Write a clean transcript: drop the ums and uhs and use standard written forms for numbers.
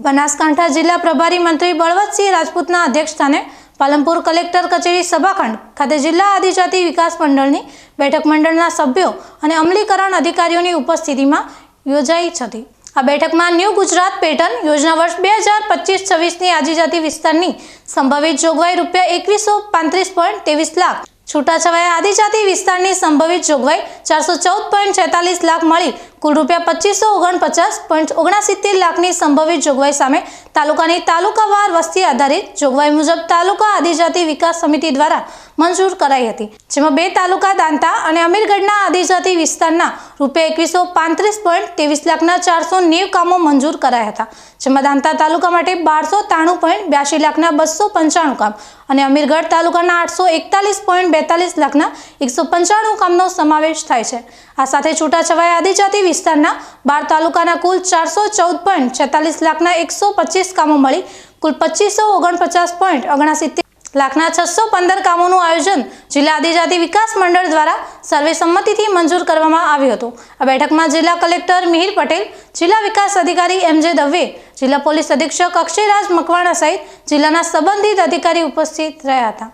બનાसकांठा जिला प्रभारी मंत्री बळवंतसिंह રાજપૂતના અધ્યક્ષસ્થાને પાલનપુર કલેક્ટર કચેરી સભાખંડ ખાતે જિલ્લા આદિજાતિ વિકાસ મંડળની બેઠક મંડળના સભ્યો અને અમલીકરણ અધિકારીઓની ઉપસ્થિતિમાં યોજાઈ હતી। આ બેઠકમાં ન્યૂ ગુજરાત પેટર્ન યોજના વર્ષ 2025-26ની આદિજાતિ વિસ્તારની સંભવિત જોગવાઈ ₹2135.23 લાખ, છૂટાછવાયા આદિજાતિ વિસ્તારની સંભવિત જોગવાઈ 414.46 લાખ મળી કુલ ₹2549.69 લાખની સંભવિત જોગવાઈ સામે તાલુકાની તાલુકાવાર વસ્તી આધારિત જોગવાઈ મુજબ તાલુકા આદિજાતિ વિકાસ સમિતિ દ્વારા મંજૂર કરાઈ હતી, જેમાં 2 તાલુકા દાંતા અને અમીરગઢના આદિજાતિ વિસ્તારના ₹135.23 લાખના 490 કામો મંજૂર કરાયા હતા, જેમાં દાંતા તાલુકા માટે 1293.82 લાખના 295 કામ અને અમીરગઢ તાલુકાના 841.42 લાખના 195 કામનો સમાવેશ થાય છે। આ સાથે છૂટાછવાયા આદિજાતિ વિસ્તારના 12 તાલુકાના કુલ 414.46 લાખના 125 કામો મળી કુલ ₹2549.79 લાખના 615 કામોનું આયોજન જિલ્લા આદિજાતિ વિકાસ મંડળ દ્વારા સર્વેસંમતિથી મંજૂર કરવામાં આવ્યું હતું। આ બેઠકમાં જિલ્લા કલેક્ટર મિહિર પટેલ, જિલ્લા વિકાસ અધિકારી MJ દવે, જિલ્લા પોલીસ અધિક્ષક અક્ષયરાજ મકવાણા સહિત જિલ્લાના સંબંધિત અધિકારી ઉપસ્થિત રહ્યા હતા।